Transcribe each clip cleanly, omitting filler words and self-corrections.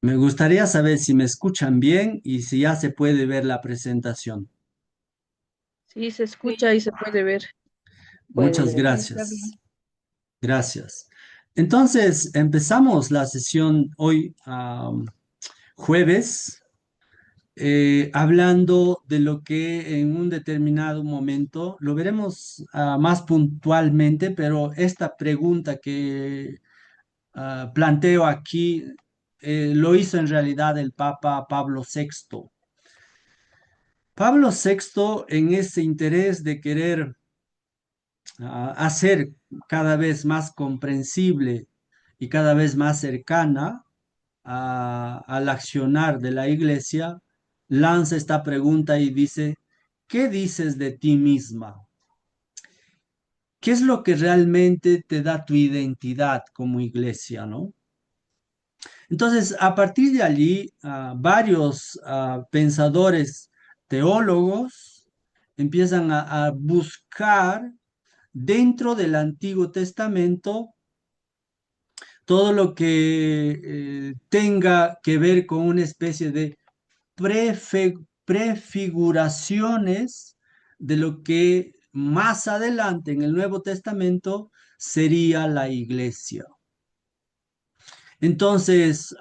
Me gustaría saber si me escuchan bien y si ya se puede ver la presentación. Sí, se escucha y se puede ver. Muchas Sí, está gracias. bien. Gracias. Entonces, empezamos la sesión hoy, jueves, hablando de lo que en un determinado momento, lo veremos más puntualmente, pero esta pregunta que planteo aquí lo hizo en realidad el Papa Pablo VI. Pablo VI, en ese interés de querer hacer cada vez más comprensible y cada vez más cercana al accionar de la iglesia, lanza esta pregunta y dice, ¿qué dices de ti misma? ¿Qué es lo que realmente te da tu identidad como iglesia, no? Entonces, a partir de allí, varios pensadores teólogos empiezan a buscar dentro del Antiguo Testamento todo lo que tenga que ver con una especie de prefiguraciones de lo que más adelante en el Nuevo Testamento sería la iglesia. Entonces,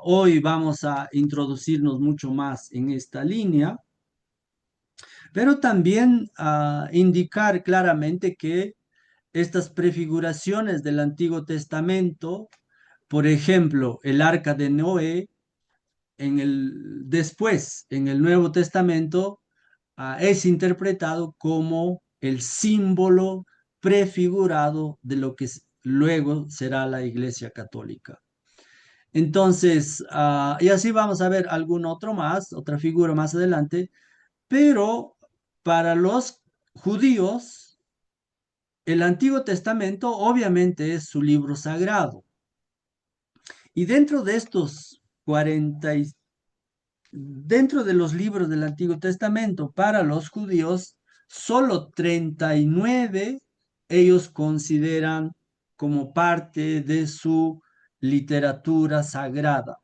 hoy vamos a introducirnos mucho más en esta línea, pero también indicar claramente que estas prefiguraciones del Antiguo Testamento, por ejemplo, el arca de Noé, después en el Nuevo Testamento, es interpretado como el símbolo prefigurado de lo que luego será la Iglesia Católica. Entonces, y así vamos a ver algún otro más, otra figura más adelante, pero para los judíos, el Antiguo Testamento obviamente es su libro sagrado. Y dentro de los libros del Antiguo Testamento, para los judíos, solo 39 ellos consideran como parte de su literatura sagrada.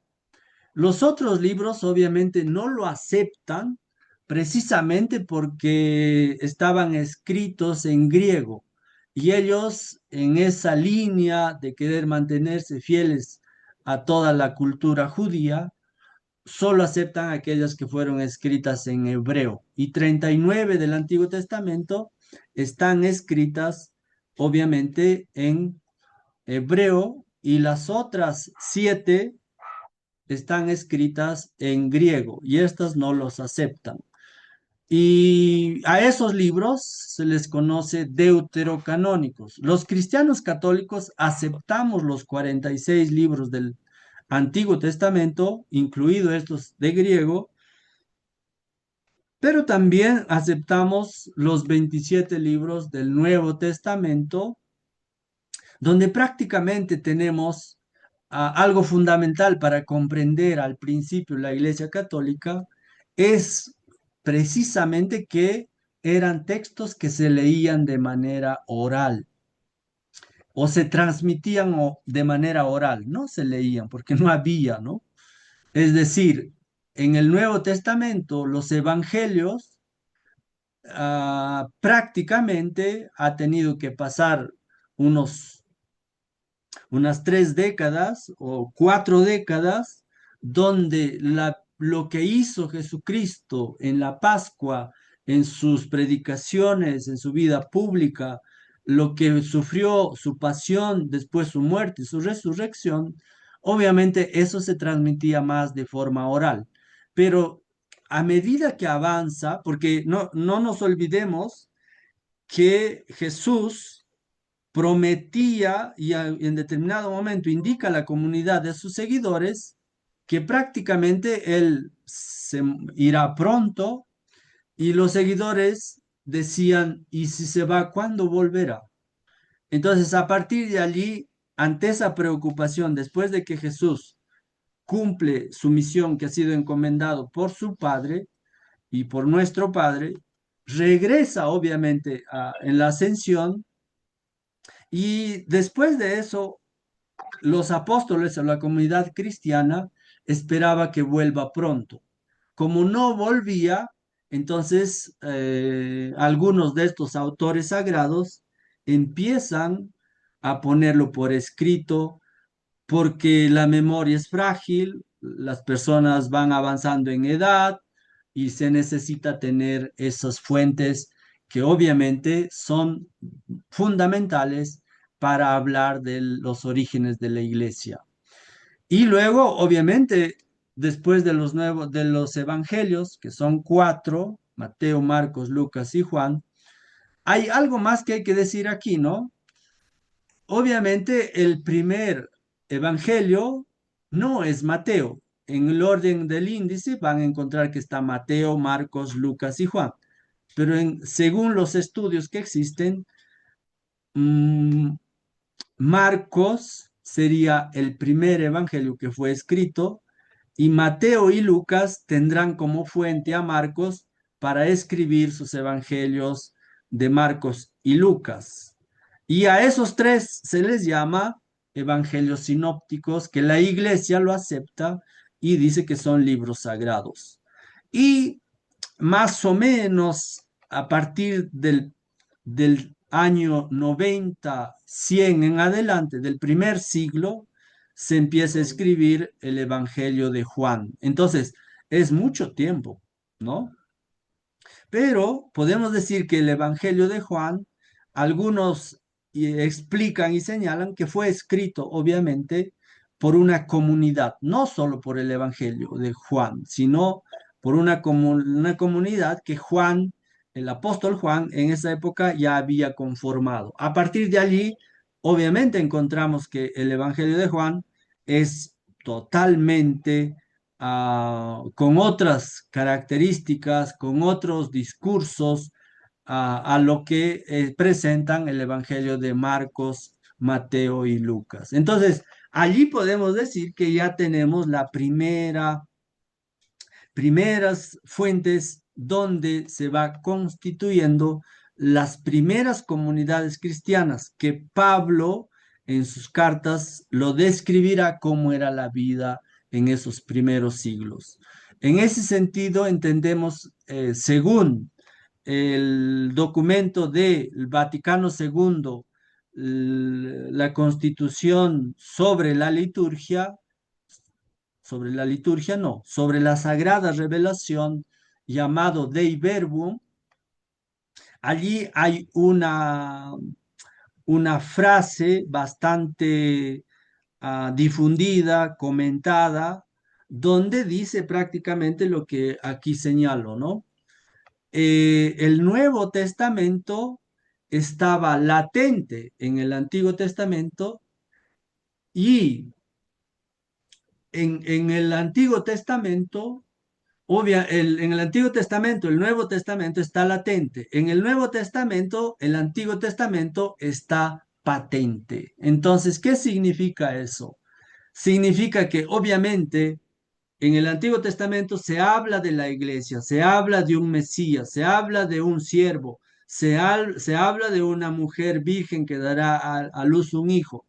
Los otros libros obviamente no lo aceptan precisamente porque estaban escritos en griego y ellos en esa línea de querer mantenerse fieles a toda la cultura judía, solo aceptan aquellas que fueron escritas en hebreo y 39 del Antiguo Testamento están escritas obviamente en hebreo y las otras 7 están escritas en griego y estas no los aceptan. Y a esos libros se les conoce deuterocanónicos. Los cristianos católicos aceptamos los 46 libros del Antiguo Testamento, incluidos estos de griego, pero también aceptamos los 27 libros del Nuevo Testamento, donde prácticamente tenemos algo fundamental para comprender al principio la Iglesia Católica, es precisamente que eran textos que se leían de manera oral o se transmitían de manera oral, no se leían porque no había, ¿no? Es decir, en el Nuevo Testamento los evangelios prácticamente ha tenido que pasar unos unas 3 décadas o 4 décadas, donde lo que hizo Jesucristo en la Pascua, en sus predicaciones, en su vida pública, lo que sufrió su pasión, después su muerte y su resurrección, obviamente eso se transmitía más de forma oral. Pero a medida que avanza, porque no nos olvidemos que Jesús prometía y en determinado momento indica a la comunidad de sus seguidores que prácticamente él se irá pronto y los seguidores decían, ¿y si se va, cuándo volverá? Entonces, a partir de allí, ante esa preocupación, después de que Jesús cumple su misión que ha sido encomendado por su Padre y por nuestro Padre, regresa obviamente en la ascensión y después de eso los apóstoles o la comunidad cristiana esperaba que vuelva pronto. Como no volvía, entonces algunos de estos autores sagrados empiezan a ponerlo por escrito porque la memoria es frágil, las personas van avanzando en edad y se necesita tener esas fuentes que obviamente son fundamentales para hablar de los orígenes de la iglesia. Y luego, obviamente, después de los nuevos, de los evangelios, que son cuatro, Mateo, Marcos, Lucas y Juan, hay algo más que hay que decir aquí, ¿no? Obviamente, el primer evangelio no es Mateo. En el orden del índice van a encontrar que está Mateo, Marcos, Lucas y Juan. Pero según los estudios que existen, mm, Marcos sería el primer evangelio que fue escrito y Mateo y Lucas tendrán como fuente a Marcos para escribir sus evangelios de Marcos y Lucas. Y a esos tres se les llama evangelios sinópticos, que la iglesia lo acepta y dice que son libros sagrados. Y más o menos a partir del año 90, 100 en adelante, del primer siglo, se empieza a escribir el Evangelio de Juan. Entonces, es mucho tiempo, ¿no? Pero podemos decir que el Evangelio de Juan, algunos explican y señalan que fue escrito, obviamente, por una comunidad, no solo por el Evangelio de Juan, sino por una comunidad que Juan, el apóstol Juan, en esa época ya había conformado. A partir de allí, obviamente encontramos que el Evangelio de Juan es totalmente con otras características, con otros discursos a lo que presentan el Evangelio de Marcos, Mateo y Lucas. Entonces, allí podemos decir que ya tenemos primeras fuentes donde se va constituyendo las primeras comunidades cristianas que Pablo en sus cartas lo describirá cómo era la vida en esos primeros siglos. En ese sentido, entendemos, según el documento del Vaticano II, la Constitución sobre la liturgia no, sobre la sagrada revelación llamado Dei Verbum, allí hay una frase bastante difundida, comentada, donde dice prácticamente lo que aquí señalo, ¿no? El Nuevo Testamento estaba latente en el Antiguo Testamento y en el Antiguo Testamento, en el Antiguo Testamento, el Nuevo Testamento está latente. En el Nuevo Testamento, el Antiguo Testamento está patente. Entonces, ¿qué significa eso? Significa que obviamente en el Antiguo Testamento se habla de la iglesia, se habla de un Mesías, se habla de un siervo, se habla de una mujer virgen que dará a luz un hijo.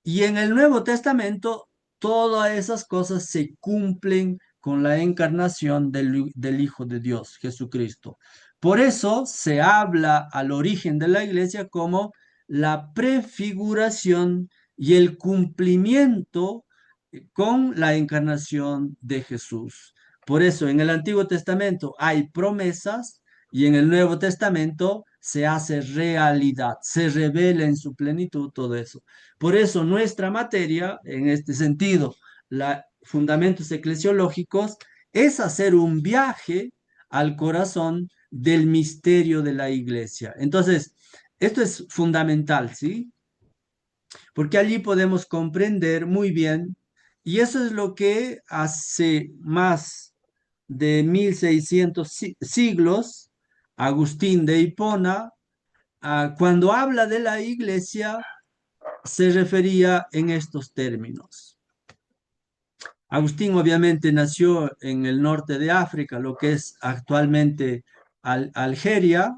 Y en el Nuevo Testamento, todas esas cosas se cumplen con la encarnación del Hijo de Dios, Jesucristo. Por eso se habla al origen de la iglesia como la prefiguración y el cumplimiento con la encarnación de Jesús. Por eso en el Antiguo Testamento hay promesas y en el Nuevo Testamento se hace realidad, se revela en su plenitud todo eso. Por eso nuestra materia, en este sentido, los fundamentos eclesiológicos, es hacer un viaje al corazón del misterio de la iglesia. Entonces, esto es fundamental, ¿sí? Porque allí podemos comprender muy bien, y eso es lo que hace más de 1600 siglos, Agustín de Hipona, cuando habla de la iglesia, se refería en estos términos. Agustín obviamente nació en el norte de África, lo que es actualmente Algeria.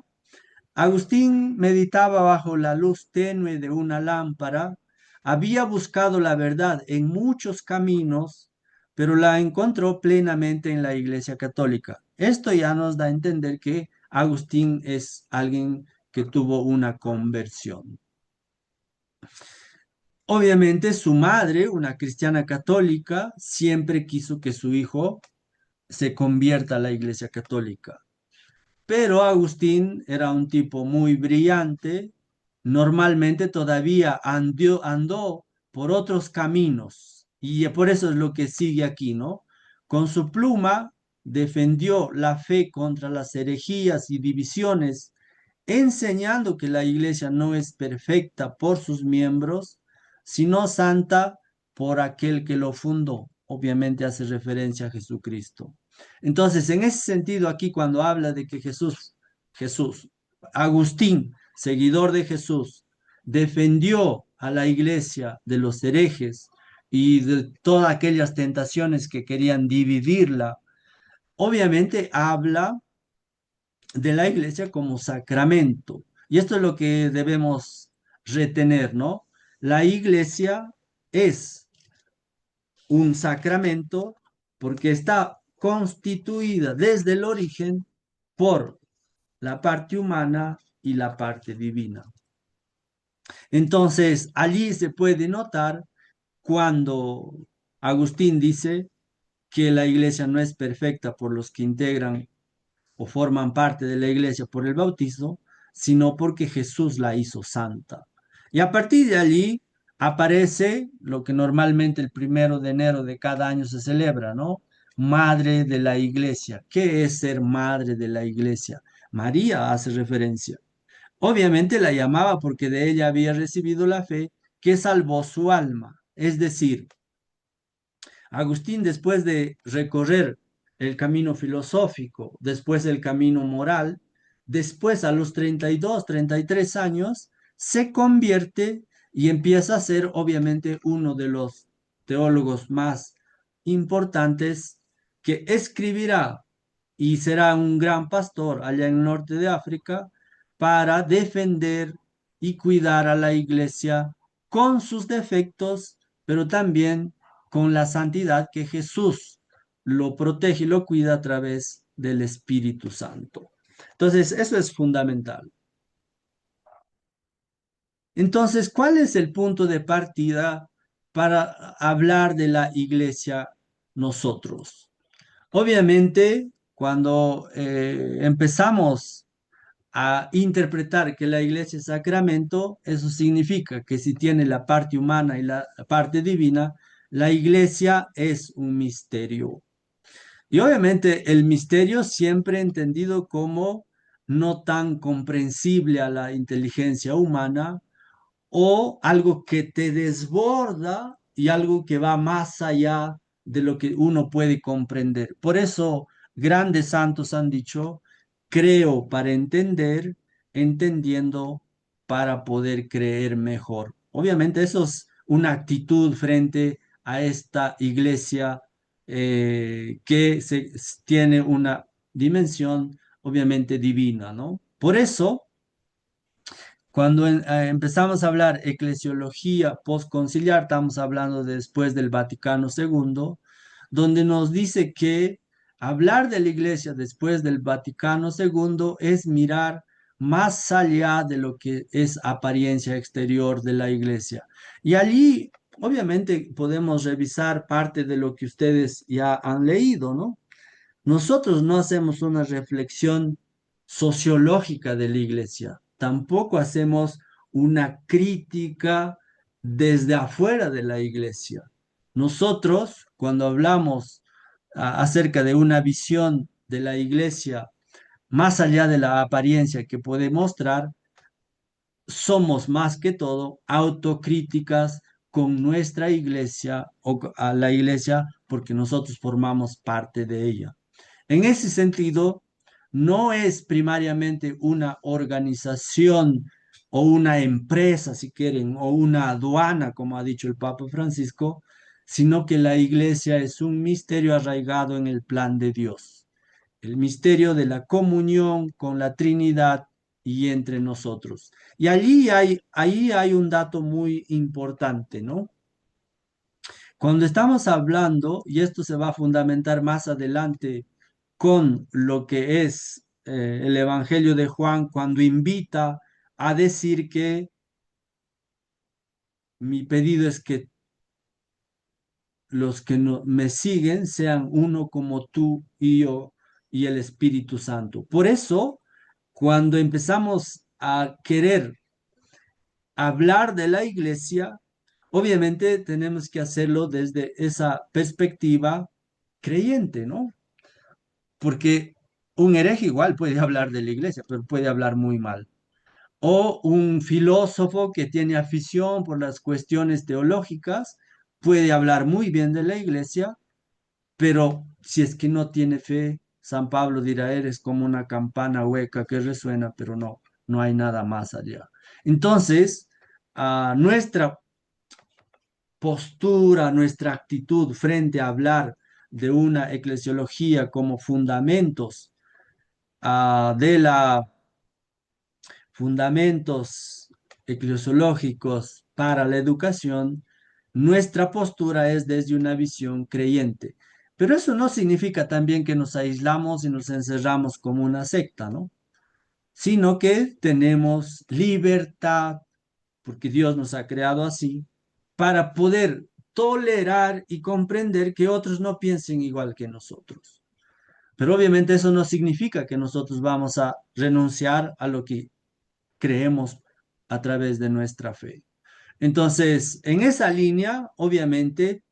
Agustín meditaba bajo la luz tenue de una lámpara, había buscado la verdad en muchos caminos, pero la encontró plenamente en la Iglesia Católica. Esto ya nos da a entender que Agustín es alguien que tuvo una conversión. Obviamente su madre, una cristiana católica, siempre quiso que su hijo se convierta a la Iglesia Católica. Pero Agustín era un tipo muy brillante, normalmente todavía andó por otros caminos y por eso es lo que sigue aquí, ¿no? Con su pluma defendió la fe contra las herejías y divisiones, enseñando que la iglesia no es perfecta por sus miembros, sino santa por aquel que lo fundó. Obviamente hace referencia a Jesucristo. Entonces, en ese sentido, aquí cuando habla de que Jesús, Agustín, seguidor de Jesús, defendió a la iglesia de los herejes y de todas aquellas tentaciones que querían dividirla, obviamente habla de la iglesia como sacramento. Y esto es lo que debemos retener, ¿no? La iglesia es un sacramento porque está constituida desde el origen por la parte humana y la parte divina. Entonces, allí se puede notar cuando Agustín dice que la iglesia no es perfecta por los que integran o forman parte de la iglesia por el bautismo, sino porque Jesús la hizo santa. Y a partir de allí aparece lo que normalmente el 1 de enero de cada año se celebra, ¿no? Madre de la iglesia. ¿Qué es ser madre de la iglesia? María hace referencia. Obviamente la llamaba porque de ella había recibido la fe que salvó su alma. Es decir, Agustín, después de recorrer el camino filosófico, después el camino moral, después a los 32, 33 años, se convierte y empieza a ser obviamente uno de los teólogos más importantes que escribirá y será un gran pastor allá en el norte de África para defender y cuidar a la iglesia con sus defectos, pero también con la santidad que Jesús lo protege y lo cuida a través del Espíritu Santo. Entonces, eso es fundamental. Entonces, ¿cuál es el punto de partida para hablar de la iglesia nosotros? Obviamente, cuando empezamos a interpretar que la iglesia es sacramento, eso significa que si tiene la parte humana y la parte divina, la iglesia es un misterio. Y obviamente el misterio siempre entendido como no tan comprensible a la inteligencia humana o algo que te desborda y algo que va más allá de lo que uno puede comprender. Por eso grandes santos han dicho, creo para entender, entendiendo para poder creer mejor. Obviamente eso es una actitud frente a esta iglesia tiene una dimensión obviamente divina, ¿no? Por eso cuando empezamos a hablar eclesiología postconciliar, estamos hablando de después del Vaticano II, donde nos dice que hablar de la iglesia después del Vaticano II es mirar más allá de lo que es apariencia exterior de la iglesia. Y allí, obviamente, podemos revisar parte de lo que ustedes ya han leído, ¿no? Nosotros no hacemos una reflexión sociológica de la iglesia, tampoco hacemos una crítica desde afuera de la iglesia. Nosotros, cuando hablamos acerca de una visión de la iglesia más allá de la apariencia que puede mostrar, somos más que todo autocríticas con nuestra iglesia o a la iglesia porque nosotros formamos parte de ella. En ese sentido, no es primariamente una organización o una empresa, si quieren, o una aduana, como ha dicho el Papa Francisco, sino que la iglesia es un misterio arraigado en el plan de Dios, el misterio de la comunión con la Trinidad y entre nosotros. Y ahí hay un dato muy importante, ¿no? Cuando estamos hablando, y esto se va a fundamentar más adelante con lo que es el Evangelio de Juan, cuando invita a decir que mi pedido es que los que me siguen sean uno como tú y yo y el Espíritu Santo. Por eso, cuando empezamos a querer hablar de la iglesia, obviamente tenemos que hacerlo desde esa perspectiva creyente, ¿no? Porque un hereje igual puede hablar de la iglesia, pero puede hablar muy mal. O un filósofo que tiene afición por las cuestiones teológicas puede hablar muy bien de la iglesia, pero si es que no tiene fe, San Pablo dirá, eres como una campana hueca que resuena, pero no, no hay nada más allá. Entonces, nuestra postura, nuestra actitud frente a hablar de una eclesiología como de la fundamentos eclesiológicos para la educación, nuestra postura es desde una visión creyente. Pero eso no significa también que nos aislamos y nos encerramos como una secta, ¿no? Sino que tenemos libertad, porque Dios nos ha creado así, para poder tolerar y comprender que otros no piensen igual que nosotros. Pero obviamente eso no significa que nosotros vamos a renunciar a lo que creemos a través de nuestra fe. Entonces, en esa línea, obviamente,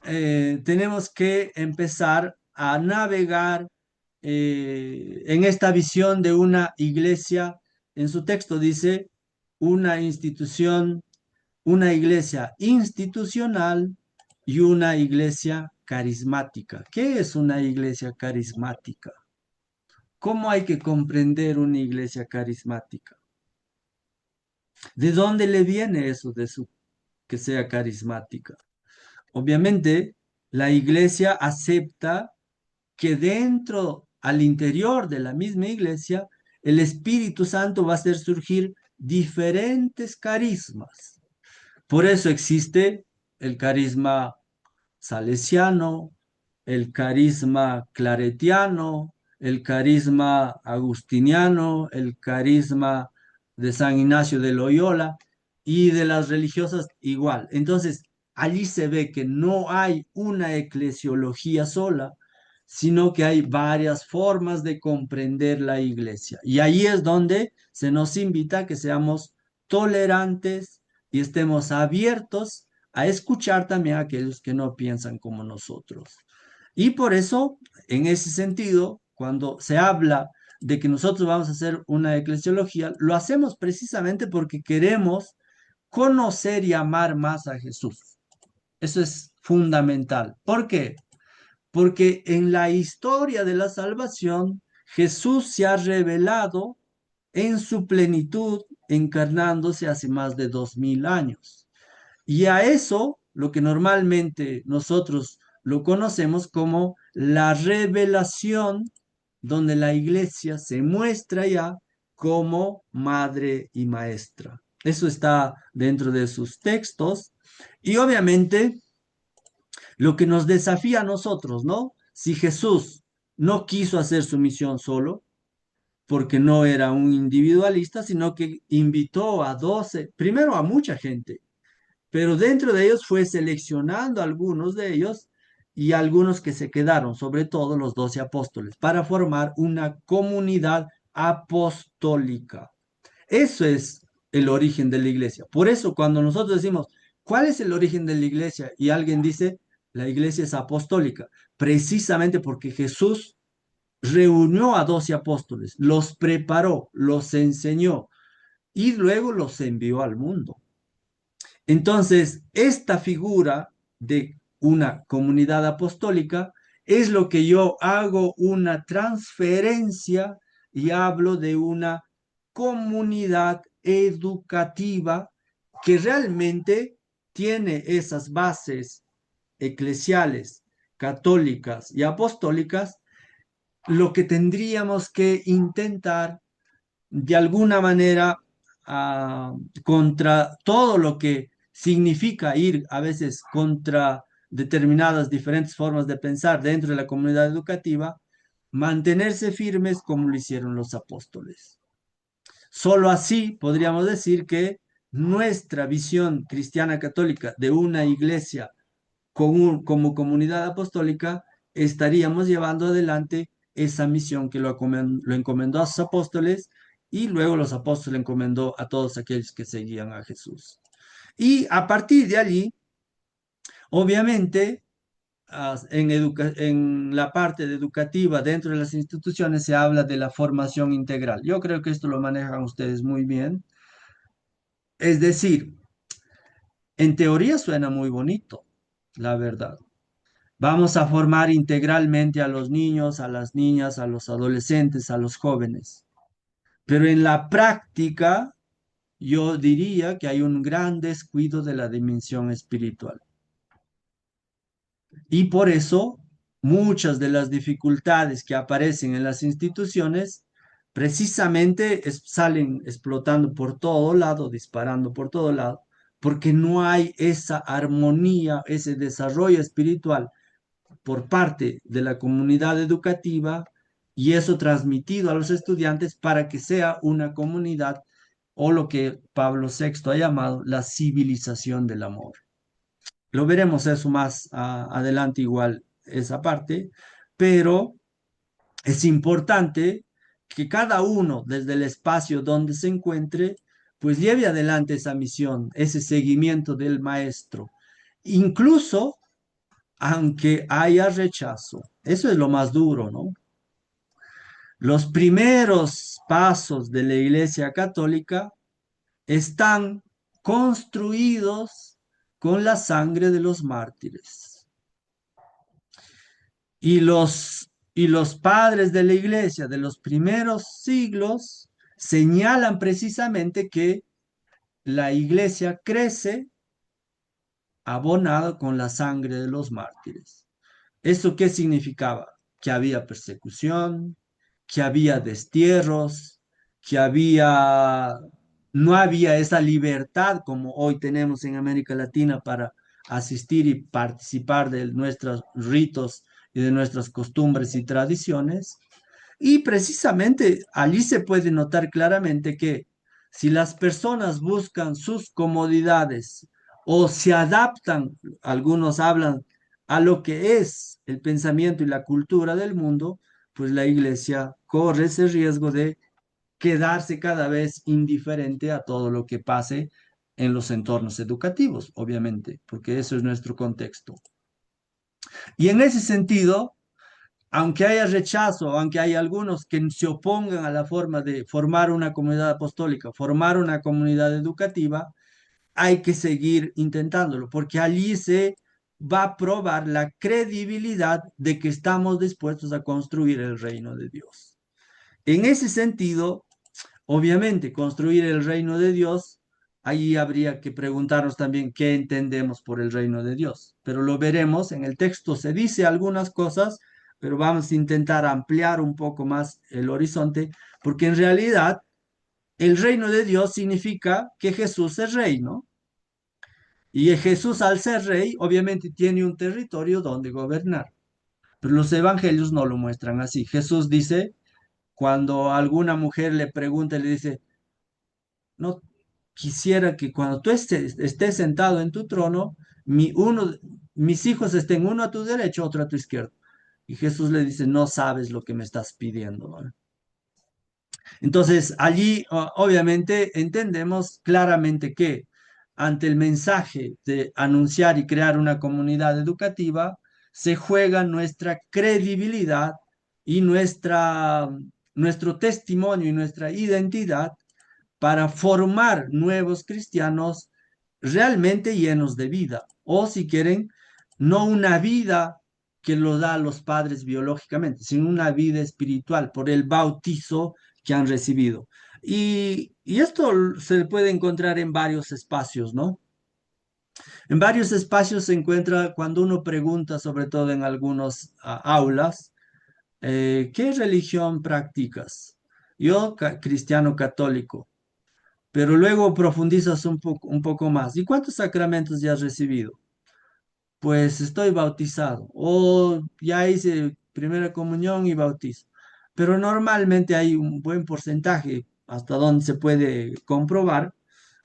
tenemos que empezar a navegar en esta visión de una iglesia. En su texto dice una institución, una iglesia institucional y una iglesia carismática. ¿Qué es una iglesia carismática? ¿Cómo hay que comprender una iglesia carismática? ¿De dónde le viene eso de su que sea carismática? Obviamente, la iglesia acepta que dentro, al interior de la misma iglesia, el Espíritu Santo va a hacer surgir diferentes carismas. Por eso existe el carisma salesiano, el carisma claretiano, el carisma agustiniano, el carisma de San Ignacio de Loyola y de las religiosas igual. Entonces, allí se ve que no hay una eclesiología sola, sino que hay varias formas de comprender la iglesia. Y ahí es donde se nos invita a que seamos tolerantes y estemos abiertos a escuchar también a aquellos que no piensan como nosotros. Y por eso, en ese sentido, cuando se habla de que nosotros vamos a hacer una eclesiología, lo hacemos precisamente porque queremos conocer y amar más a Jesús. Eso es fundamental. ¿Por qué? Porque en la historia de la salvación, Jesús se ha revelado en su plenitud, encarnándose hace más de 2000 años. Y a eso, lo que normalmente nosotros lo conocemos como la revelación, donde la iglesia se muestra ya como madre y maestra. Eso está dentro de sus textos. Y obviamente lo que nos desafía a nosotros, ¿no? Si Jesús no quiso hacer su misión solo, porque no era un individualista, sino que invitó a 12, primero a mucha gente, pero dentro de ellos fue seleccionando algunos de ellos y algunos que se quedaron, sobre todo los 12 apóstoles, para formar una comunidad apostólica. Eso es el origen de la iglesia. Por eso cuando nosotros decimos, ¿cuál es el origen de la iglesia? Y alguien dice, la iglesia es apostólica, precisamente porque Jesús reunió a 12 apóstoles, los preparó, los enseñó y luego los envió al mundo. Entonces, esta figura de una comunidad apostólica es lo que yo hago una transferencia y hablo de una comunidad educativa que realmente tiene esas bases eclesiales, católicas y apostólicas. Lo que tendríamos que intentar de alguna manera contra todo lo que significa ir a veces contra determinadas diferentes formas de pensar dentro de la comunidad educativa, mantenerse firmes como lo hicieron los apóstoles. Solo así podríamos decir que nuestra visión cristiana católica de una iglesia como comunidad apostólica estaríamos llevando adelante esa misión que lo encomendó a sus apóstoles y luego los apóstoles encomendó a todos aquellos que seguían a Jesús. Y a partir de allí, obviamente, en la parte de educativa dentro de las instituciones se habla de la formación integral. Yo creo que esto lo manejan ustedes muy bien. Es decir, en teoría suena muy bonito, la verdad. Vamos a formar integralmente a los niños, a las niñas, a los adolescentes, a los jóvenes. Pero en la práctica, yo diría que hay un gran descuido de la dimensión espiritual. Y por eso, muchas de las dificultades que aparecen en las instituciones precisamente salen explotando por todo lado, disparando por todo lado, porque no hay esa armonía, ese desarrollo espiritual por parte de la comunidad educativa y eso transmitido a los estudiantes para que sea una comunidad o lo que Pablo VI ha llamado la civilización del amor. Lo veremos eso más adelante igual esa parte, pero es importante que cada uno desde el espacio donde se encuentre pues lleve adelante esa misión, ese seguimiento del maestro, incluso aunque haya rechazo. Eso es lo más duro, ¿no? Los primeros pasos de la Iglesia Católica están construidos con la sangre de los mártires. Y los padres de la Iglesia de los primeros siglos señalan precisamente que la Iglesia crece abonado con la sangre de los mártires. ¿Eso qué significaba? Que había persecución, que había destierros, que no había esa libertad como hoy tenemos en América Latina para asistir y participar de nuestros ritos y de nuestras costumbres y tradiciones. Y precisamente allí se puede notar claramente que si las personas buscan sus comodidades o se adaptan, algunos hablan a lo que es el pensamiento y la cultura del mundo, pues la iglesia corre ese riesgo de quedarse cada vez indiferente a todo lo que pase en los entornos educativos, obviamente, porque eso es nuestro contexto. Y en ese sentido, aunque haya rechazo, aunque hay algunos que se opongan a la forma de formar una comunidad apostólica, formar una comunidad educativa, hay que seguir intentándolo, porque allí se va a probar la credibilidad de que estamos dispuestos a construir el reino de Dios. En ese sentido, obviamente, construir el reino de Dios, ahí habría que preguntarnos también qué entendemos por el reino de Dios. Pero lo veremos, en el texto se dice algunas cosas, pero vamos a intentar ampliar un poco más el horizonte, porque en realidad el reino de Dios significa que Jesús es rey, ¿no? Y Jesús al ser rey, obviamente tiene un territorio donde gobernar, pero los evangelios no lo muestran así. Jesús dice, cuando alguna mujer le pregunta, le dice, no quisiera que cuando tú estés sentado en tu trono, mis hijos estén uno a tu derecha, otro a tu izquierda. Y Jesús le dice, no sabes lo que me estás pidiendo, ¿no? Entonces, allí obviamente entendemos claramente que ante el mensaje de anunciar y crear una comunidad educativa, se juega nuestra credibilidad y nuestro testimonio y nuestra identidad para formar nuevos cristianos realmente llenos de vida, o si quieren, no una vida que lo da a los padres biológicamente, sino una vida espiritual por el bautizo que han recibido. Y esto se puede encontrar en varios espacios, ¿no? En varios espacios se encuentra cuando uno pregunta, sobre todo en algunos aulas, ¿qué religión practicas? Yo, cristiano católico. pero luego profundizas un poco más. ¿Y cuántos sacramentos ya has recibido? Pues estoy bautizado o ya hice primera comunión y bautizo. Pero normalmente hay un buen porcentaje, hasta donde se puede comprobar,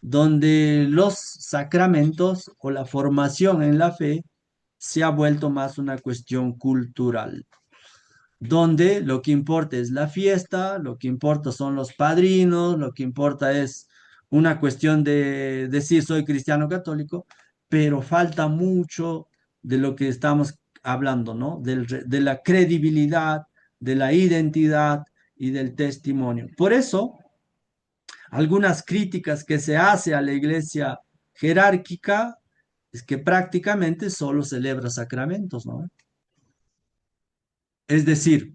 donde los sacramentos o la formación en la fe se ha vuelto más una cuestión cultural, donde lo que importa es la fiesta, lo que importa son los padrinos, lo que importa es una cuestión de decir soy cristiano católico, pero falta mucho de lo que estamos hablando, ¿no? De la credibilidad, de la identidad y del testimonio. Por eso, algunas críticas que se hace a la iglesia jerárquica es que prácticamente solo celebra sacramentos, ¿no? Es decir,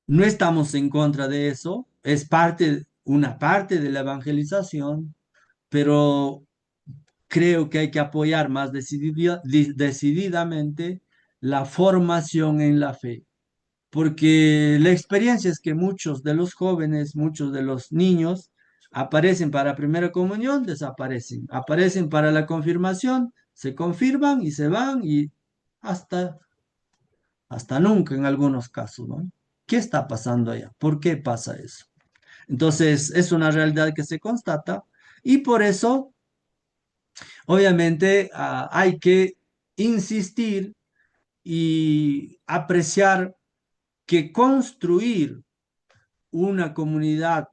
no estamos en contra de eso, es una parte de la evangelización, pero creo que hay que apoyar más decididamente la formación en la fe, porque la experiencia es que muchos de los jóvenes, muchos de los niños aparecen para primera comunión, desaparecen, aparecen para la confirmación, se confirman y se van y hasta hasta nunca en algunos casos, ¿no? ¿Qué está pasando allá? ¿Por qué pasa eso? Entonces, es una realidad que se constata y por eso, obviamente, hay que insistir y apreciar que construir una comunidad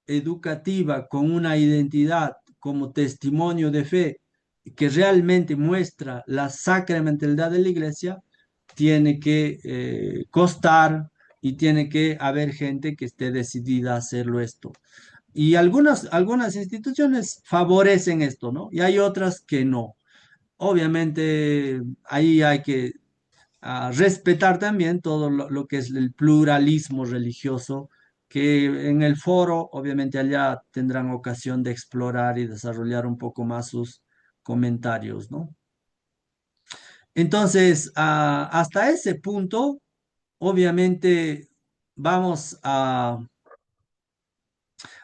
educativa con una identidad como testimonio de fe que realmente muestra la sacramentalidad de la iglesia, tiene que costar y tiene que haber gente que esté decidida a hacerlo esto. Y algunas instituciones favorecen esto, ¿no? Y hay otras que no. Obviamente ahí hay que respetar también todo lo que es el pluralismo religioso, que en el foro, obviamente allá tendrán ocasión de explorar y desarrollar un poco más sus comentarios, ¿no? Entonces, hasta ese punto, obviamente, vamos a,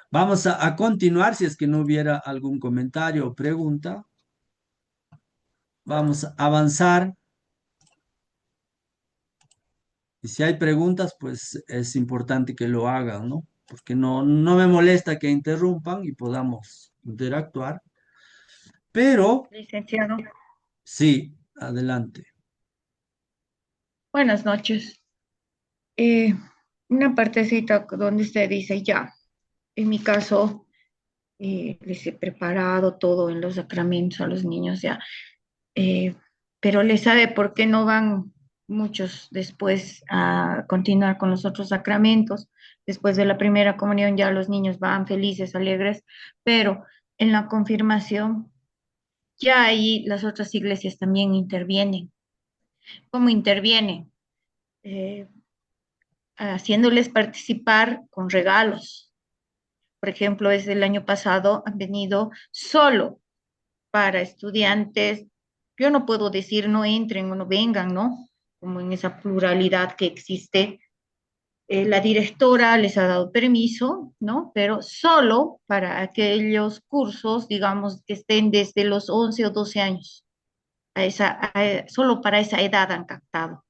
vamos a continuar si es que no hubiera algún comentario o pregunta. Vamos a avanzar. Y si hay preguntas, pues es importante que lo hagan, ¿no? Porque no me molesta que interrumpan y podamos interactuar. Pero Licenciado, sí, adelante. buenas noches. Eh, una partecita donde usted dice ya, en mi caso, les he preparado todo en los sacramentos a los niños ya, eh, pero les sabe por qué no van muchos después a continuar con los otros sacramentos. Después de la primera comunión ya los niños van felices, alegres, pero en la confirmación ya ahí las otras iglesias también intervienen. ¿Cómo intervienen? Eh, haciéndoles participar con regalos. Por ejemplo, desde el año pasado han venido solo para estudiantes. Yo no puedo decir no entren o no vengan, ¿no? Como en esa pluralidad que existe. La directora les ha dado permiso, ¿no? Pero solo para aquellos cursos, digamos, que estén desde los 11 o 12 años. Solo para esa edad han captado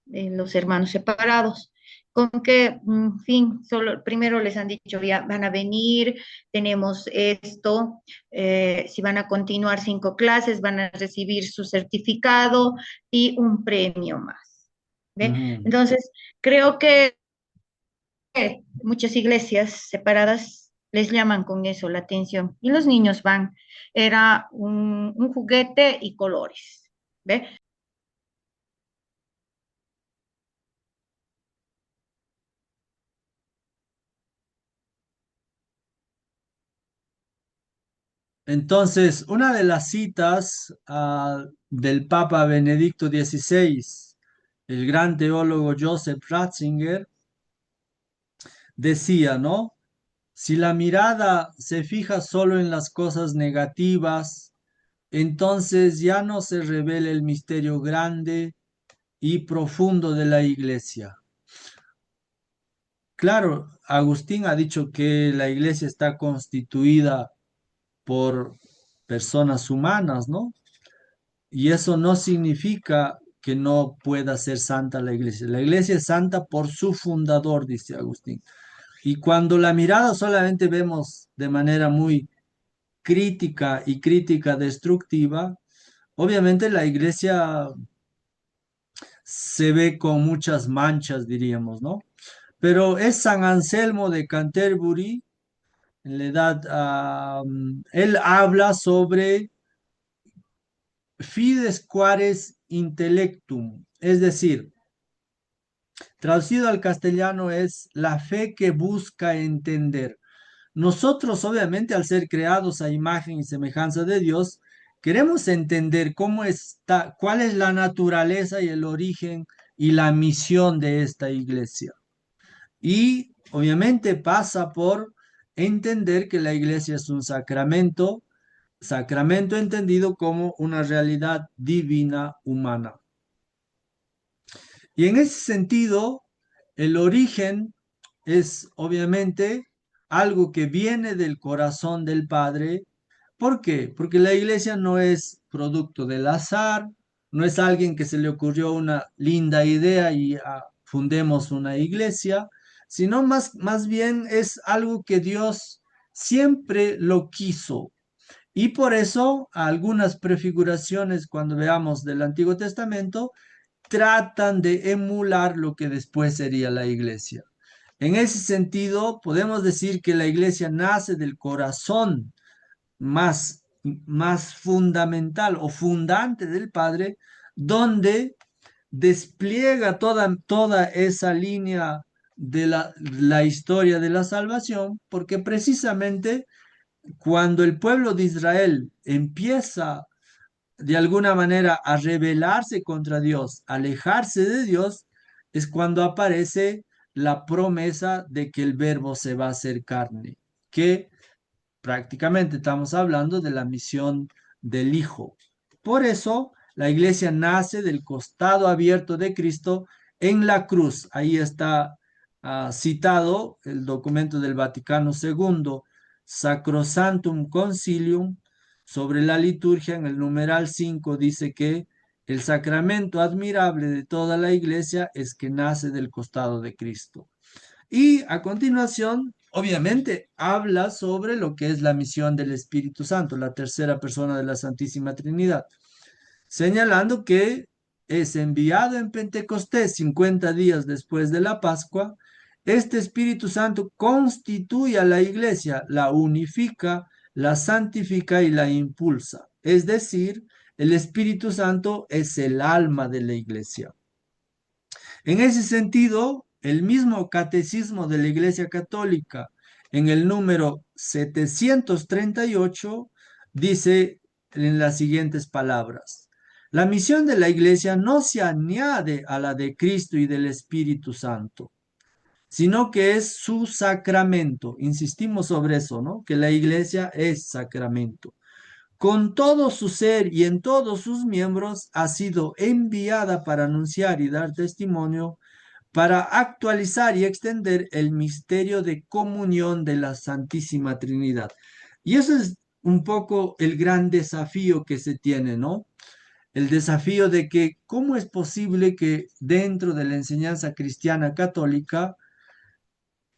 los hermanos separados. Con que, en fin, solo primero les han dicho, ya van a venir, tenemos esto, si van a continuar 5 clases, van a recibir su certificado y un premio más. ¿Ve? Ujú. Entonces, creo que muchas iglesias separadas les llaman con eso la atención y los niños van. Era un juguete y colores. ¿Ve? Entonces, una de las citas del Papa Benedicto XVI, el gran teólogo Joseph Ratzinger, decía, ¿no? Si la mirada se fija solo en las cosas negativas, entonces ya no se revela el misterio grande y profundo de la iglesia. claro, Agustín ha dicho que la iglesia está constituida por personas humanas, ¿no? Y eso no significa que no pueda ser santa la iglesia. La iglesia es santa por su fundador, dice Agustín. Y cuando la mirada solamente vemos de manera muy crítica y crítica destructiva, obviamente la iglesia se ve con muchas manchas, diríamos, ¿no? Pero es San Anselmo de Canterbury, en la edad, él habla sobre fides quares intellectum, es decir, traducido al castellano es la fe que busca entender. Nosotros, obviamente, al ser creados a imagen y semejanza de Dios, queremos entender cómo está, cuál es la naturaleza y el origen y la misión de esta iglesia. Y obviamente pasa por entender que la iglesia es un sacramento, sacramento entendido como una realidad divina humana. Y en ese sentido, el origen es obviamente algo que viene del corazón del Padre. ¿Por qué? Porque la iglesia no es producto del azar, no es alguien que se le ocurrió una linda idea y fundemos una iglesia, sino más bien es algo que Dios siempre lo quiso. Y por eso algunas prefiguraciones cuando veamos del Antiguo Testamento tratan de emular lo que después sería la iglesia. En ese sentido, podemos decir que la iglesia nace del corazón más fundamental o fundante del Padre, donde despliega toda esa línea de la historia de la salvación, porque precisamente cuando el pueblo de Israel empieza de alguna manera a rebelarse contra Dios, alejarse de Dios, es cuando aparece la promesa de que el verbo se va a hacer carne, que prácticamente estamos hablando de la misión del Hijo. Por eso la iglesia nace del costado abierto de Cristo en la cruz. Ahí está citado el documento del Vaticano II, Sacrosanctum Concilium, sobre la liturgia, en el numeral 5 dice que el sacramento admirable de toda la iglesia es que nace del costado de Cristo. Y a continuación, obviamente, habla sobre lo que es la misión del Espíritu Santo, la tercera persona de la Santísima Trinidad, señalando que es enviado en Pentecostés 50 días después de la Pascua. Este Espíritu Santo constituye a la iglesia, la unifica, la santifica y la impulsa. Es decir, el Espíritu Santo es el alma de la iglesia. En ese sentido, el mismo catecismo de la Iglesia Católica, en el número 738, dice en las siguientes palabras: la misión de la Iglesia no se añade a la de Cristo y del Espíritu Santo, sino que es su sacramento. Insistimos sobre eso, ¿no? Que la Iglesia es sacramento. Con todo su ser y en todos sus miembros ha sido enviada para anunciar y dar testimonio, para actualizar y extender el misterio de comunión de la Santísima Trinidad. Y eso es un poco el gran desafío que se tiene, ¿no? El desafío de que cómo es posible que dentro de la enseñanza cristiana católica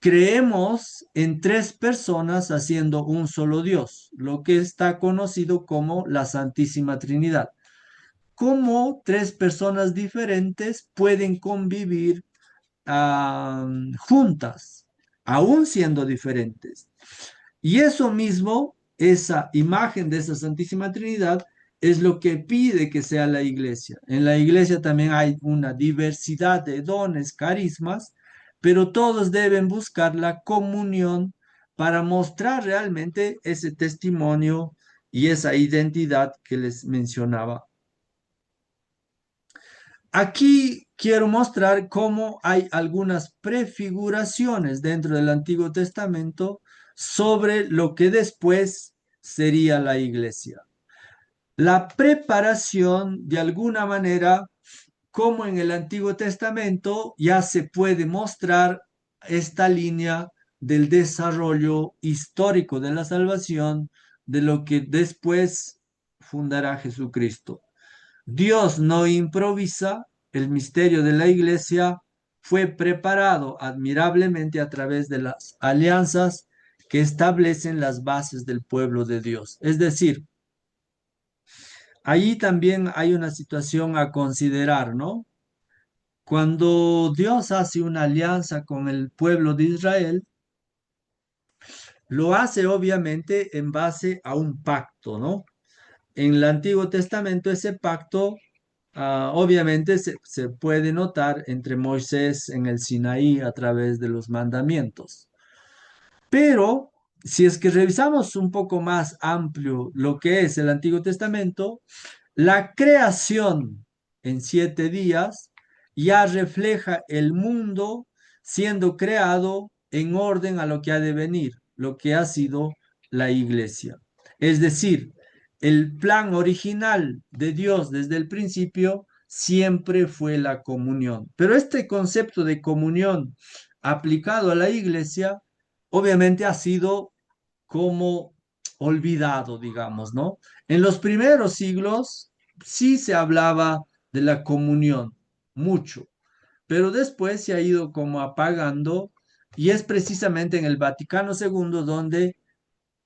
creemos en tres personas haciendo un solo Dios, lo que está conocido como la Santísima Trinidad. ¿Cómo tres personas diferentes pueden convivir juntas, aún siendo diferentes? Y eso mismo, esa imagen de esa Santísima Trinidad, es lo que pide que sea la iglesia. En la iglesia también hay una diversidad de dones, carismas, pero todos deben buscar la comunión para mostrar realmente ese testimonio y esa identidad que les mencionaba. Aquí quiero mostrar cómo hay algunas prefiguraciones dentro del Antiguo Testamento sobre lo que después sería la iglesia. La preparación, de alguna manera, como en el Antiguo Testamento, ya se puede mostrar esta línea del desarrollo histórico de la salvación, de lo que después fundará Jesucristo. Dios no improvisa, el misterio de la iglesia fue preparado admirablemente a través de las alianzas que establecen las bases del pueblo de Dios. Es decir, ahí también hay una situación a considerar, ¿no? Cuando Dios hace una alianza con el pueblo de Israel, lo hace obviamente en base a un pacto, ¿no? En el Antiguo Testamento ese pacto obviamente se puede notar entre Moisés en el Sinaí a través de los mandamientos. Pero si es que revisamos un poco más amplio lo que es el Antiguo Testamento, la creación en 7 días ya refleja el mundo siendo creado en orden a lo que ha de venir, lo que ha sido la iglesia. Es decir, el plan original de Dios desde el principio siempre fue la comunión. Pero este concepto de comunión aplicado a la iglesia, obviamente ha sido como olvidado, digamos, ¿no? En los primeros siglos sí se hablaba de la comunión, mucho, pero después se ha ido como apagando y es precisamente en el Vaticano II donde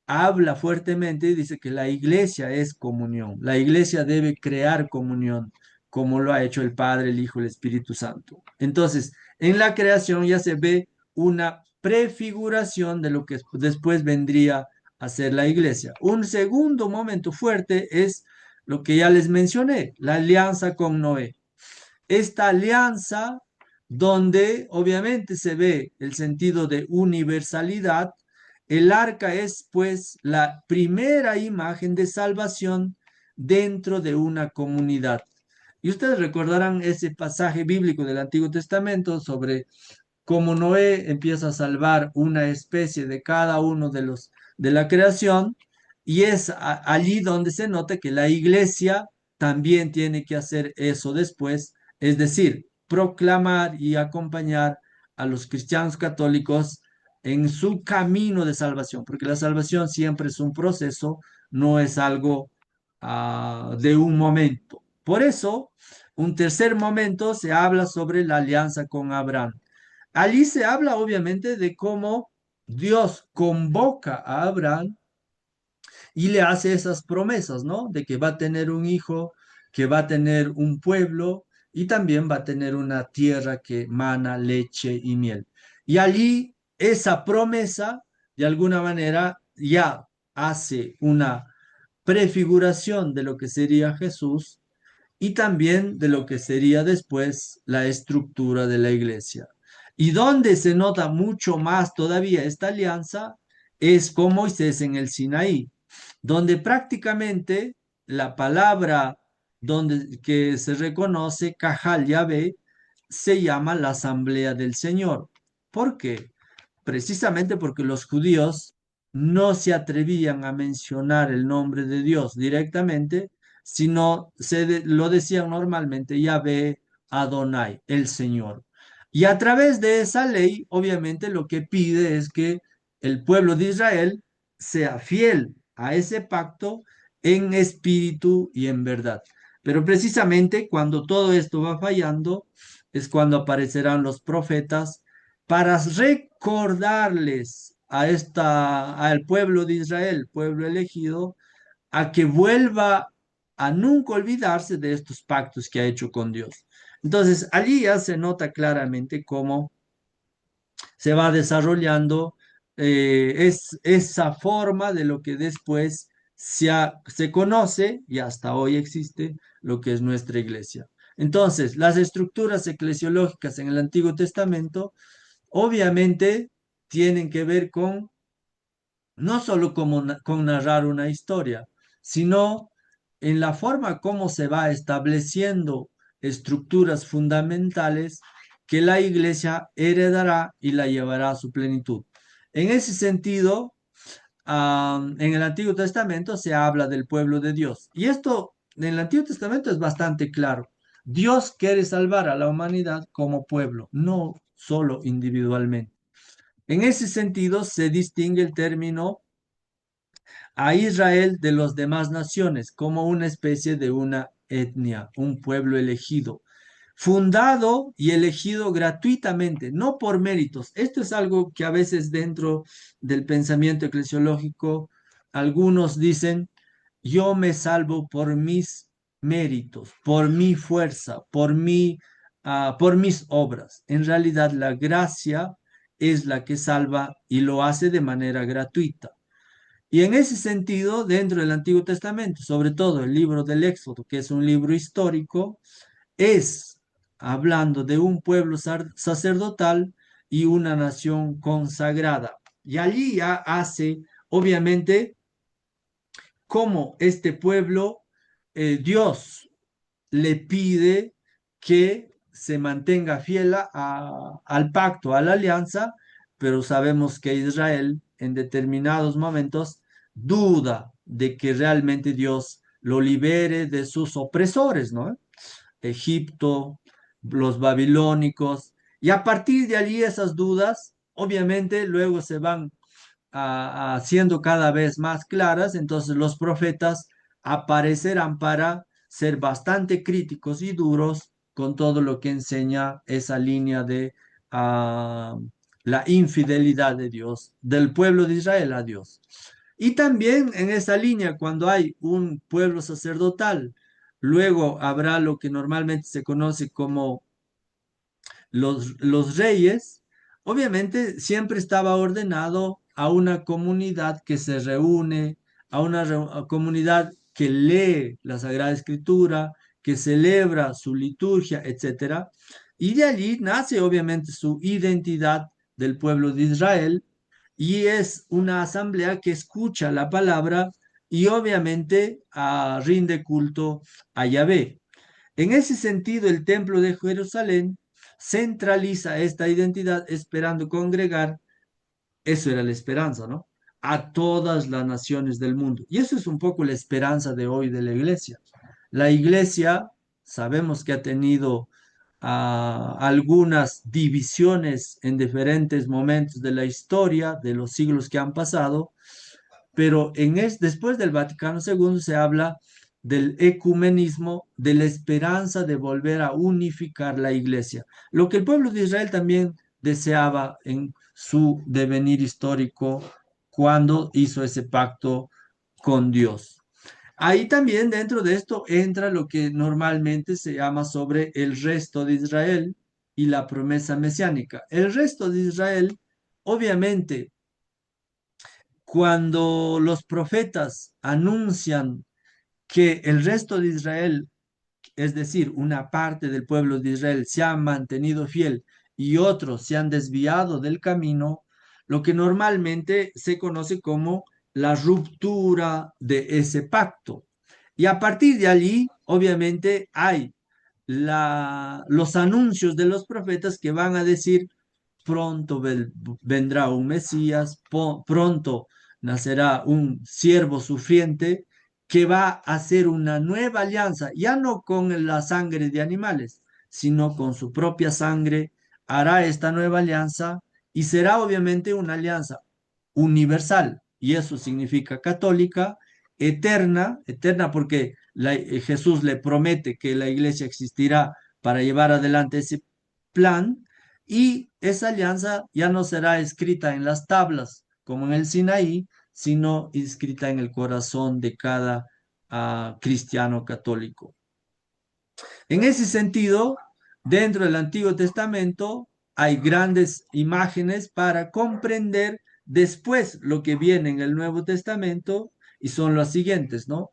habla fuertemente y dice que la iglesia es comunión, la iglesia debe crear comunión, como lo ha hecho el Padre, el Hijo, el Espíritu Santo. Entonces, en la creación ya se ve una prefiguración de lo que después vendría a ser la iglesia. Un segundo momento fuerte es lo que ya les mencioné, la alianza con Noé. Esta alianza donde obviamente se ve el sentido de universalidad, el arca es pues la primera imagen de salvación dentro de una comunidad. Y ustedes recordarán ese pasaje bíblico del Antiguo Testamento sobre cómo Noé empieza a salvar una especie de cada uno de los de la creación, y es allí donde se nota que la iglesia también tiene que hacer eso después, es decir, proclamar y acompañar a los cristianos católicos en su camino de salvación, porque la salvación siempre es un proceso, no es algo de un momento. Por eso, un tercer momento se habla sobre la alianza con Abraham. Allí se habla obviamente de cómo Dios convoca a Abraham y le hace esas promesas, ¿no? De que va a tener un hijo, que va a tener un pueblo y también va a tener una tierra que mana leche y miel. Y allí esa promesa, de alguna manera, ya hace una prefiguración de lo que sería Jesús y también de lo que sería después la estructura de la iglesia. Y donde se nota mucho más todavía esta alianza es con Moisés en el Sinaí, donde prácticamente la palabra donde que se reconoce Cajal Yahvé se llama la Asamblea del Señor. ¿Por qué? Precisamente porque los judíos no se atrevían a mencionar el nombre de Dios directamente, sino lo decían normalmente Yahvé Adonai, el Señor. Y a través de esa ley, obviamente lo que pide es que el pueblo de Israel sea fiel a ese pacto en espíritu y en verdad. Pero precisamente cuando todo esto va fallando, es cuando aparecerán los profetas para recordarles al pueblo de Israel, pueblo elegido, a que vuelva a nunca olvidarse de estos pactos que ha hecho con Dios. Entonces, allí ya se nota claramente cómo se va desarrollando es esa forma de lo que después se conoce y hasta hoy existe lo que es nuestra iglesia. Entonces, las estructuras eclesiológicas en el Antiguo Testamento obviamente tienen que ver con no solo con narrar una historia, sino en la forma como se va estableciendo estructuras fundamentales que la iglesia heredará y la llevará a su plenitud. En ese sentido, en el Antiguo Testamento se habla del pueblo de Dios. Y esto en el Antiguo Testamento es bastante claro. Dios quiere salvar a la humanidad como pueblo, no solo individualmente. En ese sentido, se distingue el término a Israel de las demás naciones como una especie de una etnia, un pueblo elegido, fundado y elegido gratuitamente, no por méritos. Esto es algo que a veces dentro del pensamiento eclesiológico algunos dicen, yo me salvo por mis méritos, por mi fuerza, por mis obras. En realidad la gracia es la que salva y lo hace de manera gratuita. Y en ese sentido, dentro del Antiguo Testamento, sobre todo el libro del Éxodo, que es un libro histórico, es hablando de un pueblo sacerdotal y una nación consagrada. Y allí ya hace, obviamente, como este pueblo, Dios le pide que se mantenga fiel al pacto, a la alianza, pero sabemos que Israel en determinados momentos duda de que realmente Dios lo libere de sus opresores, ¿no? Egipto, los babilónicos, y a partir de allí esas dudas, obviamente, luego se van siendo cada vez más claras, entonces los profetas aparecerán para ser bastante críticos y duros con todo lo que enseña esa línea de ah, la infidelidad de Dios, del pueblo de Israel a Dios. Y también en esa línea, cuando hay un pueblo sacerdotal, luego habrá lo que normalmente se conoce como los reyes, obviamente siempre estaba ordenado a una comunidad que se reúne, a una comunidad que lee la Sagrada Escritura, que celebra su liturgia, etcétera. Y de allí nace obviamente su identidad del pueblo de Israel y es una asamblea que escucha la palabra y obviamente rinde culto a Yahvé. En ese sentido, el Templo de Jerusalén centraliza esta identidad esperando congregar, eso era la esperanza, ¿no? A todas las naciones del mundo. Y eso es un poco la esperanza de hoy de la iglesia. La iglesia, sabemos que ha tenido algunas divisiones en diferentes momentos de la historia, de los siglos que han pasado, pero después del Vaticano II se habla del ecumenismo, de la esperanza de volver a unificar la iglesia, lo que el pueblo de Israel también deseaba en su devenir histórico cuando hizo ese pacto con Dios. Ahí también dentro de esto entra lo que normalmente se llama sobre el resto de Israel y la promesa mesiánica. El resto de Israel, obviamente, cuando los profetas anuncian que el resto de Israel, es decir, una parte del pueblo de Israel, se ha mantenido fiel y otros se han desviado del camino, lo que normalmente se conoce como la ruptura de ese pacto. Y a partir de allí, obviamente, hay los anuncios de los profetas que van a decir, pronto vendrá un Mesías, pronto nacerá un siervo sufriente que va a hacer una nueva alianza, ya no con la sangre de animales, sino con su propia sangre, hará esta nueva alianza y será obviamente una alianza universal, y eso significa católica, eterna, eterna porque Jesús le promete que la iglesia existirá para llevar adelante ese plan, y esa alianza ya no será escrita en las tablas como en el Sinaí, sino escrita en el corazón de cada cristiano católico. En ese sentido, dentro del Antiguo Testamento hay grandes imágenes para comprender después lo que viene en el Nuevo Testamento y son las siguientes, ¿no?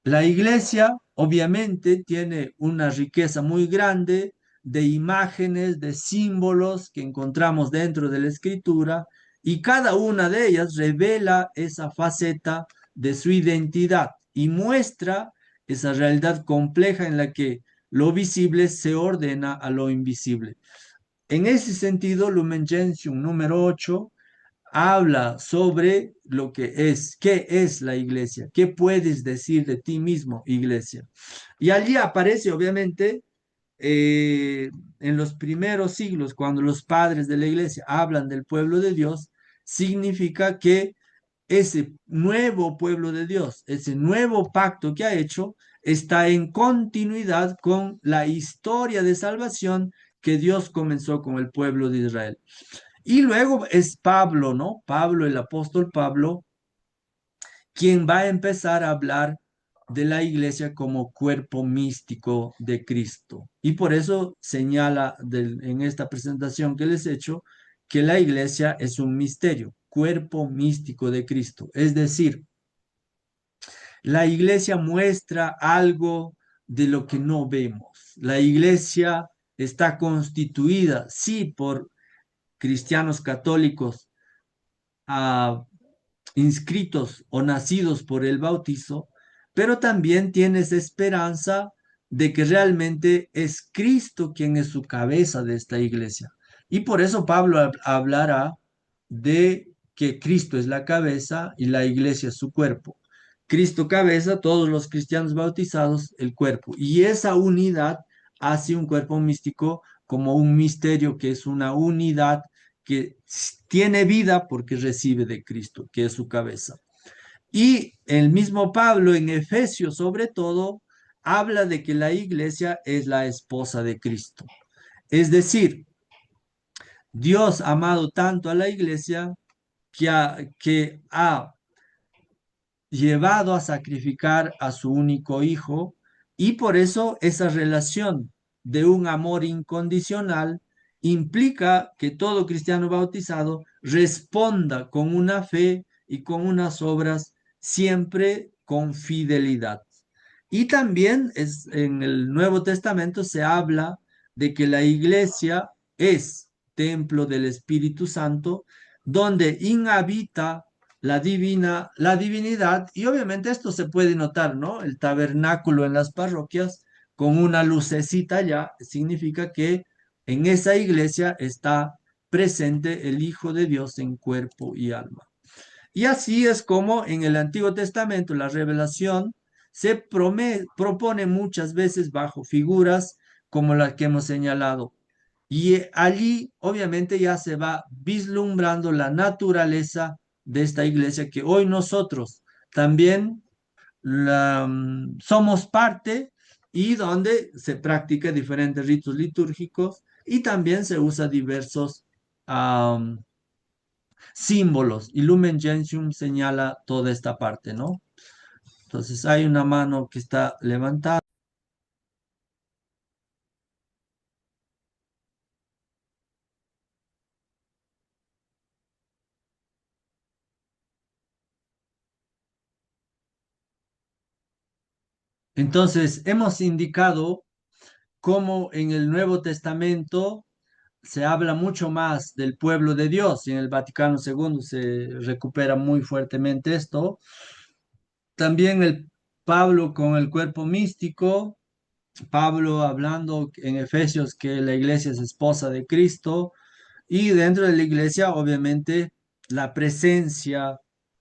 La iglesia obviamente tiene una riqueza muy grande de imágenes, de símbolos que encontramos dentro de la escritura y cada una de ellas revela esa faceta de su identidad y muestra esa realidad compleja en la que lo visible se ordena a lo invisible. En ese sentido, Lumen Gentium número 8 habla sobre lo que es, qué es la iglesia, qué puedes decir de ti mismo, iglesia. Y allí aparece, obviamente, en los primeros siglos, cuando los padres de la iglesia hablan del pueblo de Dios, significa que ese nuevo pueblo de Dios, ese nuevo pacto que ha hecho, está en continuidad con la historia de salvación que Dios comenzó con el pueblo de Israel. Y luego es Pablo, ¿no? Pablo, el apóstol Pablo, quien va a empezar a hablar de la iglesia como cuerpo místico de Cristo. Y por eso señala en esta presentación que les he hecho que la iglesia es un misterio, cuerpo místico de Cristo. Es decir, la iglesia muestra algo de lo que no vemos. La iglesia está constituida, sí, por cristianos católicos, ah, inscritos o nacidos por el bautizo, pero también tienes esperanza de que realmente es Cristo quien es su cabeza de esta iglesia. Y por eso Pablo hablará de que Cristo es la cabeza y la iglesia es su cuerpo. Cristo cabeza, todos los cristianos bautizados, el cuerpo. Y esa unidad hace un cuerpo místico como un misterio que es una unidad que tiene vida porque recibe de Cristo, que es su cabeza. Y el mismo Pablo en Efesios, sobre todo, habla de que la iglesia es la esposa de Cristo. Es decir, Dios ha amado tanto a la iglesia que ha llevado a sacrificar a su único hijo y por eso esa relación de un amor incondicional implica que todo cristiano bautizado responda con una fe y con unas obras siempre con fidelidad. Y también en el Nuevo Testamento se habla de que la iglesia es templo del Espíritu Santo, donde inhabita la divinidad, y obviamente esto se puede notar, ¿no? El tabernáculo en las parroquias con una lucecita ya significa que en esa iglesia está presente el Hijo de Dios en cuerpo y alma. Y así es como en el Antiguo Testamento la revelación propone muchas veces bajo figuras como las que hemos señalado. Y allí obviamente ya se va vislumbrando la naturaleza de esta iglesia que hoy nosotros también somos parte y donde se practica diferentes ritos litúrgicos y también se usa diversos símbolos. Y Lumen Gentium señala toda esta parte, ¿no? Entonces hay una mano que está levantada. Entonces hemos indicado cómo en el Nuevo Testamento se habla mucho más del pueblo de Dios y en el Vaticano II se recupera muy fuertemente esto. También el Pablo con el cuerpo místico, Pablo hablando en Efesios que la iglesia es esposa de Cristo y dentro de la iglesia obviamente la presencia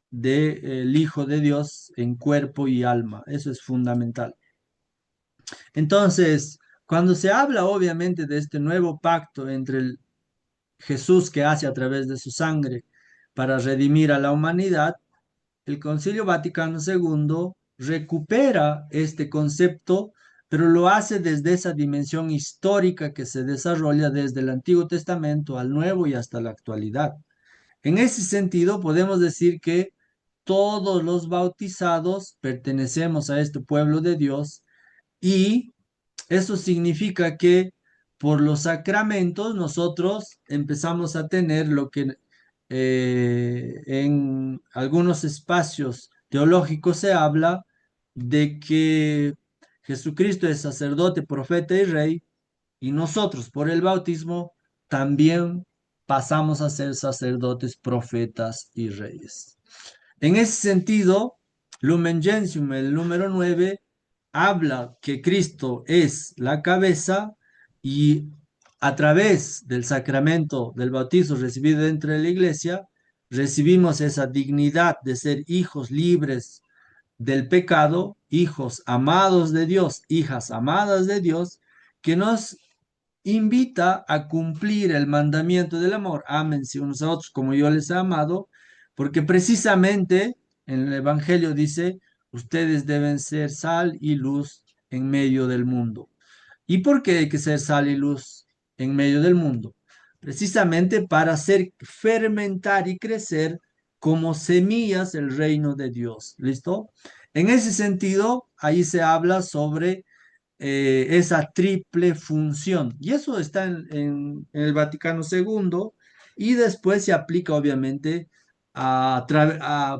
del Hijo de Dios en cuerpo y alma. Eso es fundamental. Entonces, cuando se habla obviamente de este nuevo pacto entre el Jesús que hace a través de su sangre para redimir a la humanidad, el Concilio Vaticano II recupera este concepto, pero lo hace desde esa dimensión histórica que se desarrolla desde el Antiguo Testamento al Nuevo y hasta la actualidad. En ese sentido, podemos decir que todos los bautizados pertenecemos a este pueblo de Dios y eso significa que por los sacramentos nosotros empezamos a tener lo que en algunos espacios teológicos se habla de que Jesucristo es sacerdote, profeta y rey, y nosotros por el bautismo también pasamos a ser sacerdotes, profetas y reyes. En ese sentido, Lumen Gentium, el número 9 habla que Cristo es la cabeza y a través del sacramento del bautizo recibido dentro de la iglesia, recibimos esa dignidad de ser hijos libres del pecado, hijos amados de Dios, hijas amadas de Dios, que nos invita a cumplir el mandamiento del amor. Ámense unos a otros como yo les he amado, porque precisamente en el Evangelio dice, ustedes deben ser sal y luz en medio del mundo. ¿Y por qué hay que ser sal y luz en medio del mundo? Precisamente para hacer fermentar y crecer como semillas el reino de Dios. ¿Listo? En ese sentido, ahí se habla sobre esa triple función. Y eso está en el Vaticano II y después se aplica obviamente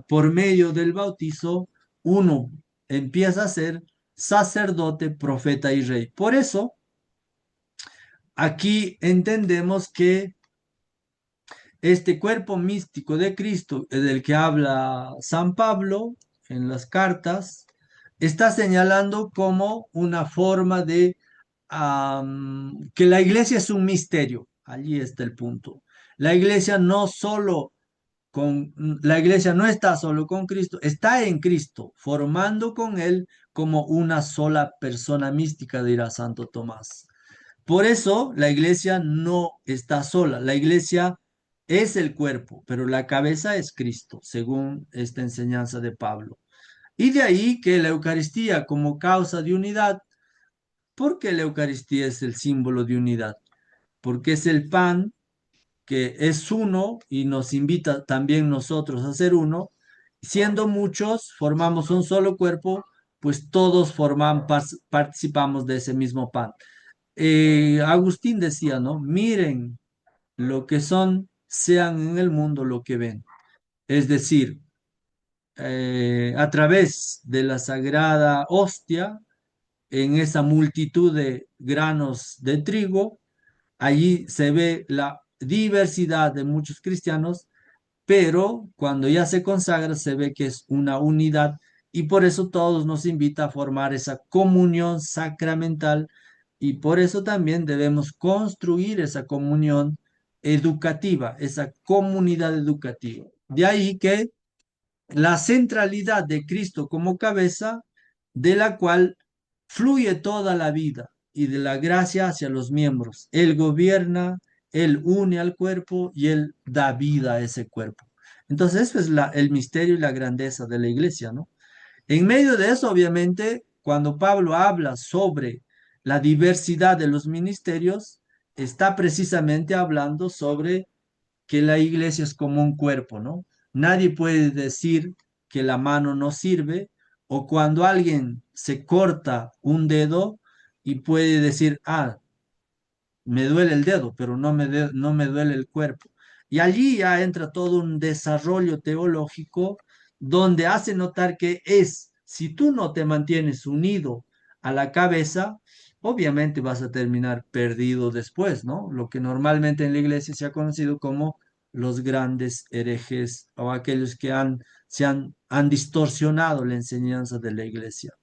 por medio del bautizo, uno empieza a ser sacerdote, profeta y rey. Por eso, aquí entendemos que este cuerpo místico de Cristo, del que habla San Pablo en las cartas, está señalando como una forma de que la iglesia es un misterio. Allí está el punto. La iglesia no solo la iglesia no está solo con Cristo, está en Cristo, formando con Él como una sola persona mística, dirá Santo Tomás. Por eso la iglesia no está sola, la iglesia es el cuerpo, pero la cabeza es Cristo, según esta enseñanza de Pablo. Y de ahí que la Eucaristía como causa de unidad, porque la Eucaristía es el símbolo de unidad, porque es el pan que es uno y nos invita también nosotros a ser uno. Siendo muchos, formamos un solo cuerpo, pues todos participamos de ese mismo pan. Agustín decía, ¿no? Miren lo que son, sean en el mundo lo que ven. Es decir, a través de la sagrada hostia, en esa multitud de granos de trigo, allí se ve la diversidad de muchos cristianos, pero cuando ya se consagra se ve que es una unidad y por eso todos nos invita a formar esa comunión sacramental y por eso también debemos construir esa comunión educativa, esa comunidad educativa. De ahí que la centralidad de Cristo como cabeza, de la cual fluye toda la vida y de la gracia hacia los miembros. Él gobierna, Él une al cuerpo y Él da vida a ese cuerpo. Entonces, eso es el misterio y la grandeza de la iglesia, ¿no? En medio de eso, obviamente, cuando Pablo habla sobre la diversidad de los ministerios, está precisamente hablando sobre que la iglesia es como un cuerpo, ¿no? Nadie puede decir que la mano no sirve o cuando alguien se corta un dedo y puede decir, me duele el dedo, pero no me duele el cuerpo. Y allí ya entra todo un desarrollo teológico donde hace notar que si tú no te mantienes unido a la cabeza, obviamente vas a terminar perdido después, ¿no? Lo que normalmente en la iglesia se ha conocido como los grandes herejes o aquellos que han distorsionado la enseñanza de la iglesia.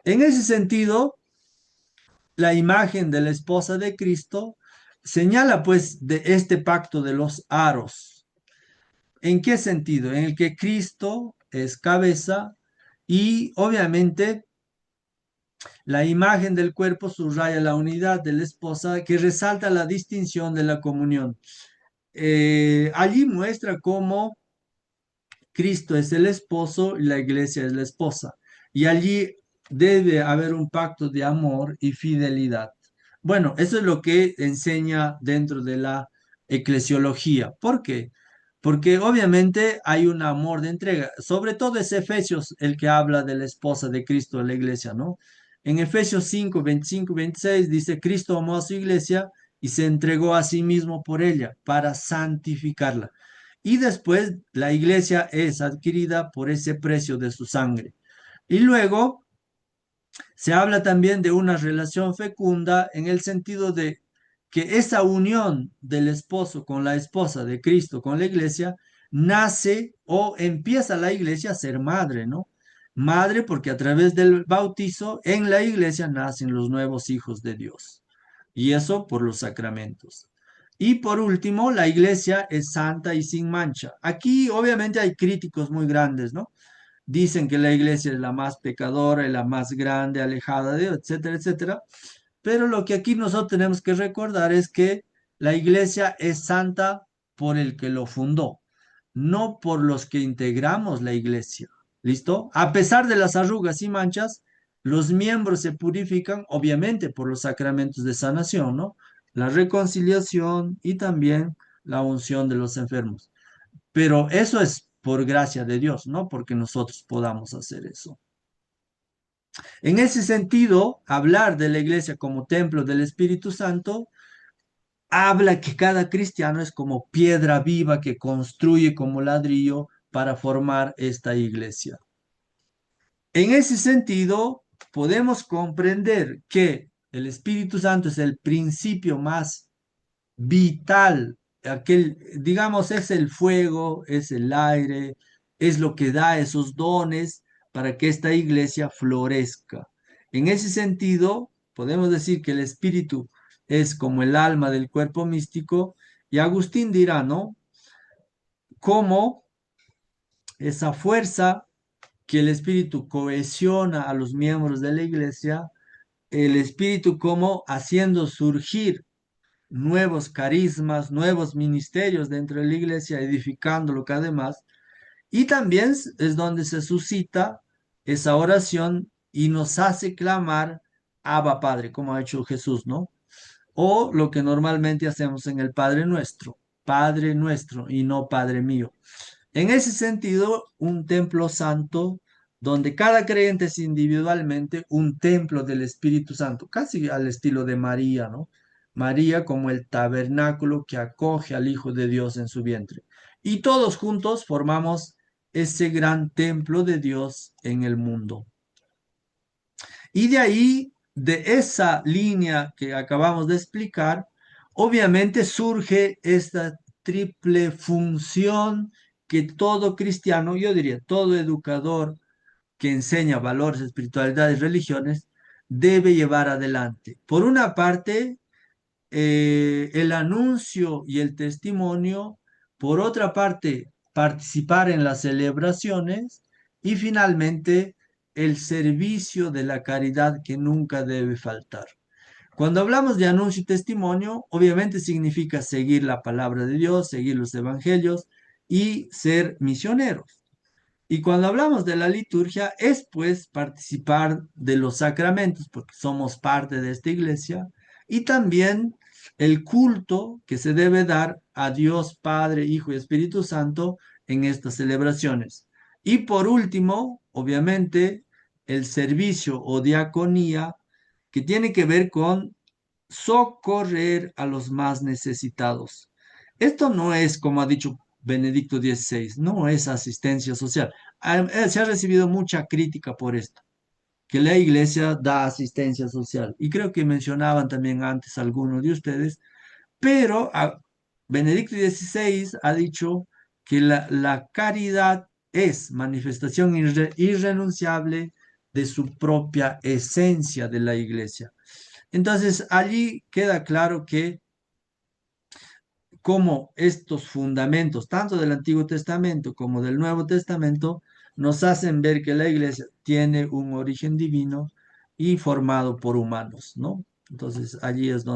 En ese sentido, la imagen de la esposa de Cristo señala pues de este pacto de los aros. ¿En qué sentido? En el que Cristo es cabeza y obviamente la imagen del cuerpo subraya la unidad de la esposa que resalta la distinción de la comunión. Allí muestra cómo Cristo es el esposo y la iglesia es la esposa. Y allí debe haber un pacto de amor y fidelidad. Bueno, eso es lo que enseña dentro de la eclesiología. ¿Por qué? Porque obviamente hay un amor de entrega. Sobre todo es Efesios el que habla de la esposa de Cristo en la iglesia, ¿no? En Efesios 5, 25, 26 dice, Cristo amó a su iglesia y se entregó a sí mismo por ella para santificarla. Y después la iglesia es adquirida por ese precio de su sangre. Y luego se habla también de una relación fecunda en el sentido de que esa unión del esposo con la esposa de Cristo con la iglesia nace o empieza la iglesia a ser madre, ¿no? Madre porque a través del bautizo en la iglesia nacen los nuevos hijos de Dios. Y eso por los sacramentos. Y por último, la iglesia es santa y sin mancha. Aquí obviamente hay críticos muy grandes, ¿no? Dicen que la iglesia es la más pecadora y la más grande, alejada de Dios, etcétera, etcétera. Pero lo que aquí nosotros tenemos que recordar es que la iglesia es santa por el que lo fundó, no por los que integramos la iglesia. ¿Listo? A pesar de las arrugas y manchas, los miembros se purifican, obviamente, por los sacramentos de sanación, ¿no? La reconciliación y también la unción de los enfermos. Pero eso es por gracia de Dios, no porque nosotros podamos hacer eso. En ese sentido, hablar de la iglesia como templo del Espíritu Santo habla que cada cristiano es como piedra viva que construye como ladrillo para formar esta iglesia. En ese sentido, podemos comprender que el Espíritu Santo es el principio más vital, aquel, digamos, es el fuego, es el aire, es lo que da esos dones para que esta iglesia florezca. En ese sentido, podemos decir que el espíritu es como el alma del cuerpo místico y Agustín dirá, ¿no? Cómo esa fuerza que el espíritu cohesiona a los miembros de la iglesia, el espíritu como haciendo surgir nuevos carismas, nuevos ministerios dentro de la iglesia, edificando lo que además, y también es donde se suscita esa oración y nos hace clamar, Abba Padre, como ha hecho Jesús, ¿no? O lo que normalmente hacemos en el Padre nuestro y no Padre mío. En ese sentido, un templo santo donde cada creyente es individualmente un templo del Espíritu Santo, casi al estilo de María, ¿no? María como el tabernáculo que acoge al Hijo de Dios en su vientre. Y todos juntos formamos ese gran templo de Dios en el mundo. Y de ahí, de esa línea que acabamos de explicar, obviamente surge esta triple función que todo cristiano, yo diría, todo educador que enseña valores, espiritualidades, religiones, debe llevar adelante. Por una parte, el anuncio y el testimonio, por otra parte, participar en las celebraciones y finalmente el servicio de la caridad que nunca debe faltar. Cuando hablamos de anuncio y testimonio, obviamente significa seguir la palabra de Dios, seguir los evangelios y ser misioneros. Y cuando hablamos de la liturgia, es pues participar de los sacramentos, porque somos parte de esta iglesia, y también el culto que se debe dar a Dios Padre, Hijo y Espíritu Santo en estas celebraciones. Y por último, obviamente, el servicio o diaconía que tiene que ver con socorrer a los más necesitados. Esto no es, como ha dicho Benedicto XVI, no es asistencia social. Se ha recibido mucha crítica por esto, que la iglesia da asistencia social. Y creo que mencionaban también antes algunos de ustedes, pero Benedicto XVI ha dicho que la caridad es manifestación irrenunciable de su propia esencia de la iglesia. Entonces, allí queda claro que como estos fundamentos, tanto del Antiguo Testamento como del Nuevo Testamento, nos hacen ver que la iglesia tiene un origen divino y formado por humanos, ¿no? Entonces, allí es donde